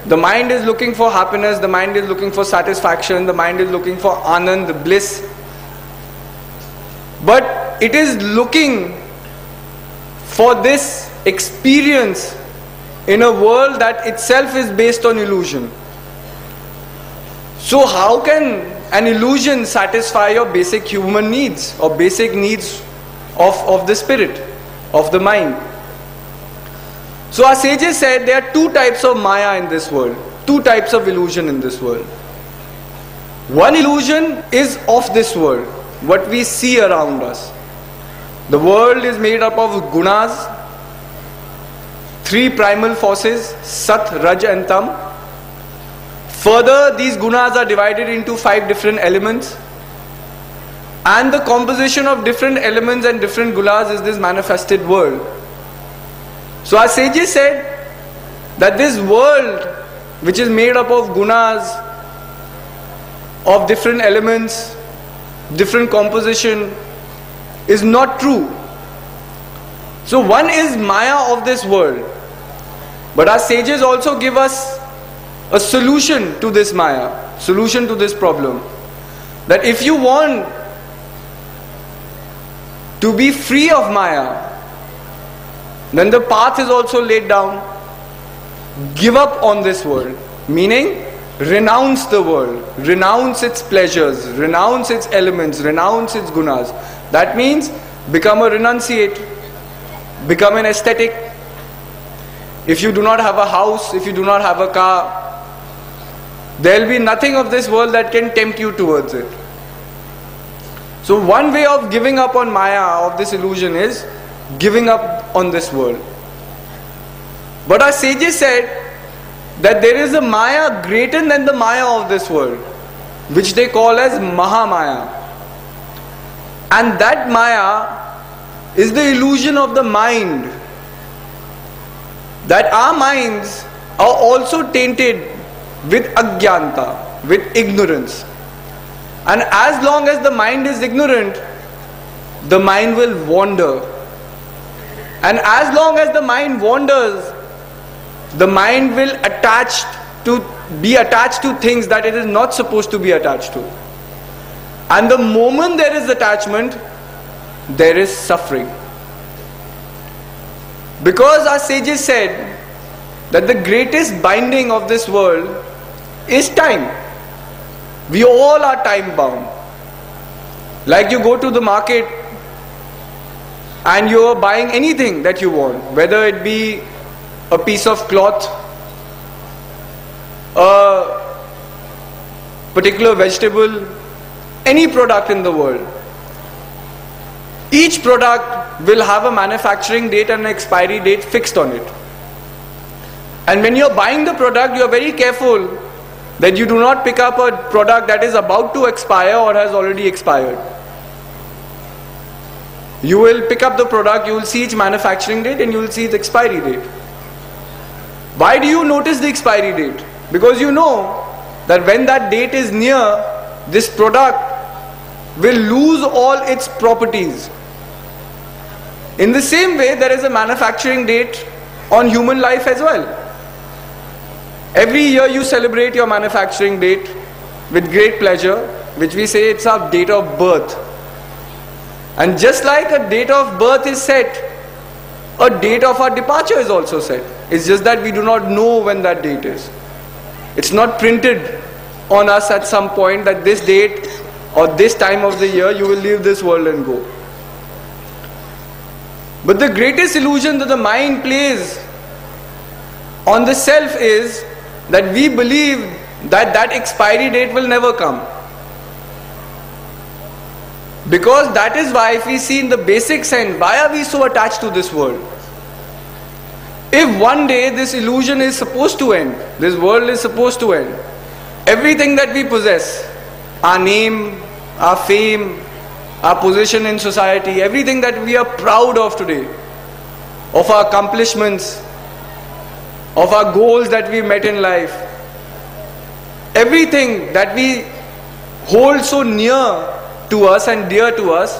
The mind is looking for happiness, the mind is looking for satisfaction, the mind is looking for anand, bliss. But it is looking for this experience in a world that itself is based on illusion. So how can an illusion satisfy your basic human needs or basic needs of the spirit, of the mind? So our sages said there are two types of Maya in this world, two types of illusion in this world. One illusion is of this world, what we see around us. The world is made up of gunas, three primal forces, Sat, Raj and Tam. Further, these gunas are divided into 5 different elements. And the composition of different elements and different gunas is this manifested world. So our sages said that this world, which is made up of gunas, of different elements, different composition, is not true. So one is Maya of this world. But our sages also give us a solution to this Maya, solution to this problem. That if you want to be free of Maya, then the path is also laid down. Give up on this world. Meaning, renounce the world. Renounce its pleasures. Renounce its elements. Renounce its gunas. That means, become a renunciate. Become an ascetic. If you do not have a house, if you do not have a car, there will be nothing of this world that can tempt you towards it. So one way of giving up on Maya, of this illusion, is giving up on this world. But our sages said that there is a Maya greater than the Maya of this world, which they call as Maha-Maya. And that Maya is the illusion of the mind. That our minds are also tainted with ajnanta, with ignorance. And as long as the mind is ignorant, the mind will wander. And as long as the mind wanders, the mind will be attached to things that it is not supposed to be attached to. And the moment there is attachment, there is suffering. Because our sages said that the greatest binding of this world is time. We all are time bound. Like you go to the market and you are buying anything that you want, whether it be a piece of cloth, a particular vegetable, any product in the world. Each product will have a manufacturing date and an expiry date fixed on it. And when you are buying the product, you are very careful that you do not pick up a product that is about to expire or has already expired. You will pick up the product, you will see its manufacturing date and you will see its expiry date. Why do you notice the expiry date? Because you know that when that date is near, this product will lose all its properties. In the same way, there is a manufacturing date on human life as well. Every year you celebrate your manufacturing date with great pleasure, which we say it's our date of birth. And just like a date of birth is set, a date of our departure is also set. It's just that we do not know when that date is. It's not printed on us at some point that this date or this time of the year you will leave this world and go. But the greatest illusion that the mind plays on the self is that we believe that that expiry date will never come. Because that is why, if we see in the basic sense, why are we so attached to this world? If one day this illusion is supposed to end, this world is supposed to end, everything that we possess, our name, our fame, our position in society, everything that we are proud of today, of our accomplishments, of our goals that we met in life, everything that we hold so near to us and dear to us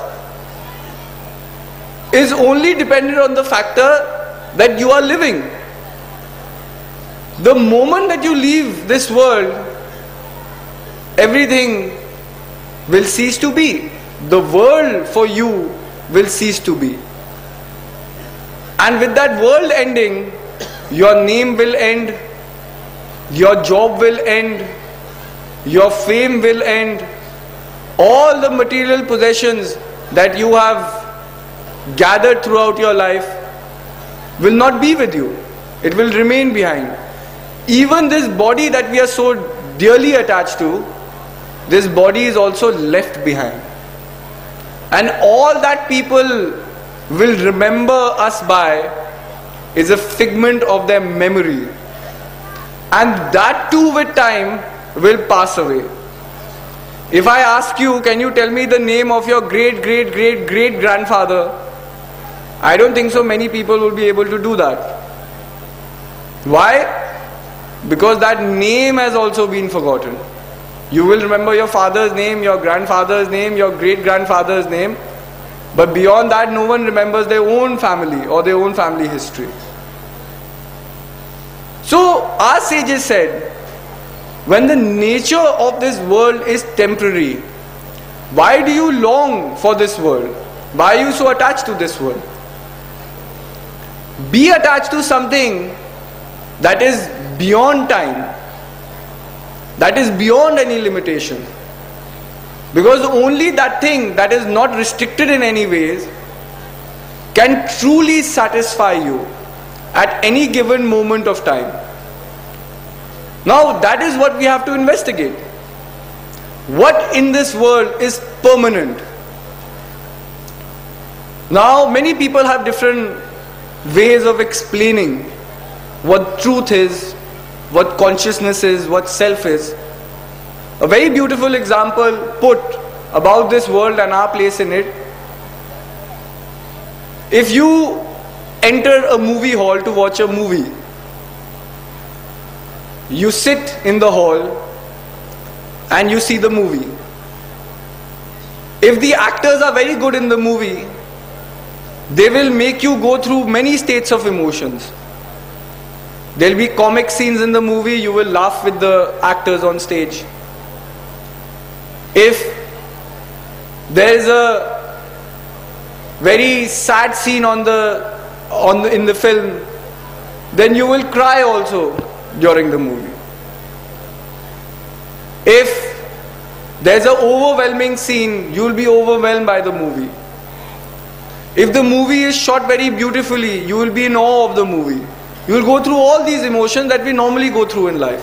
is only dependent on the factor that you are living. The moment that you leave this world, everything will cease to be. The world for you will cease to be. And with that world ending, your name will end, your job will end, your fame will end, all the material possessions that you have gathered throughout your life will not be with you. It will remain behind. Even this body that we are so dearly attached to, this body is also left behind. And all that people will remember us by is a figment of their memory. And that too with time will pass away. If I ask you, can you tell me the name of your great great great great grandfather? I don't think so many people will be able to do that. Why? Because that name has also been forgotten. You will remember your father's name, your grandfather's name, your great grandfather's name, but beyond that no one remembers their own family or their own family history. So our sages said, when the nature of this world is temporary, why do you long for this world? Why are you so attached to this world? Be attached to something that is beyond time, that is beyond any limitation. Because only that thing that is not restricted in any ways can truly satisfy you at any given moment of time. Now that is what we have to investigate. What in this world is permanent? Now many people have different ways of explaining what truth is, what consciousness is, what self is. A very beautiful example put about this world and our place in it. If you enter a movie hall to watch a movie, you sit in the hall and you see the movie. If the actors are very good in the movie, they will make you go through many states of emotions. There will be comic scenes in the movie, you will laugh with the actors on stage. If there is a very sad scene in the film, then you will cry also during the movie. If there's an overwhelming scene, you will be overwhelmed by the movie. If the movie is shot very beautifully, you will be in awe of the movie. You will go through all these emotions that we normally go through in life.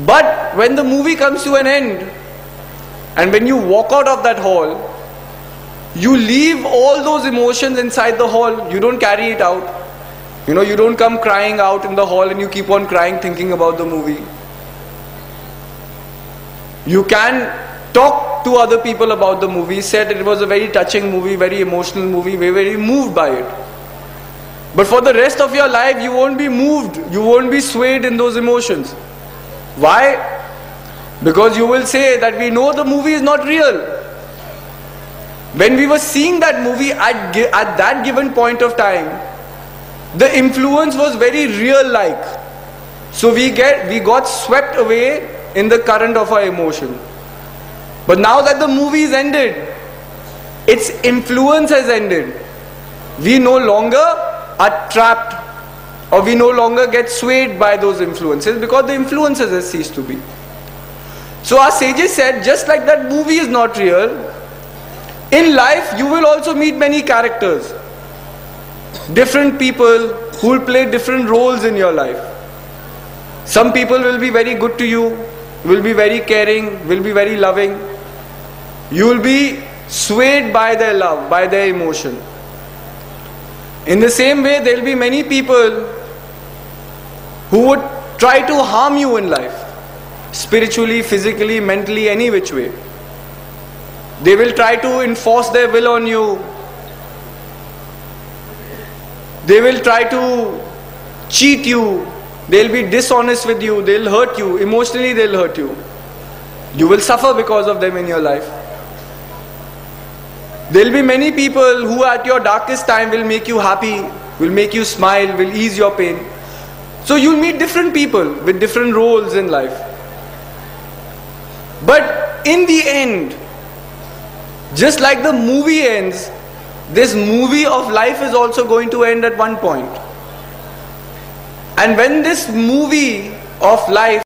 But when the movie comes to an end, and when you walk out of that hall, you leave all those emotions inside the hall. You don't carry it out. You don't come crying out in the hall and you keep on crying thinking about the movie. You can talk to other people about the movie, said it was a very touching movie, very emotional movie, we were very moved by it. But for the rest of your life, you won't be moved, you won't be swayed in those emotions. Why? Because you will say that we know the movie is not real. When we were seeing that movie at that given point of time, the influence was very real-like. So we got swept away in the current of our emotion. But now that the movie is ended, its influence has ended. We no longer are trapped, or we no longer get swayed by those influences, because the influences have ceased to be. So our sages said, just like that movie is not real, in life you will also meet many characters, different people who will play different roles in your life. Some people will be very good to you, will be very caring, will be very loving. You will be swayed by their love, by their emotion. In the same way, there will be many people who would try to harm you in life, spiritually, physically, mentally, any which way. They will try to enforce their will on you. They will try to cheat you. They'll be dishonest with you. They'll hurt you. Emotionally, they'll hurt you. You will suffer because of them in your life. There'll be many people who at your darkest time will make you happy, will make you smile, will ease your pain. So you'll meet different people with different roles in life. But in the end, just like the movie ends, this movie of life is also going to end at one point. And when this movie of life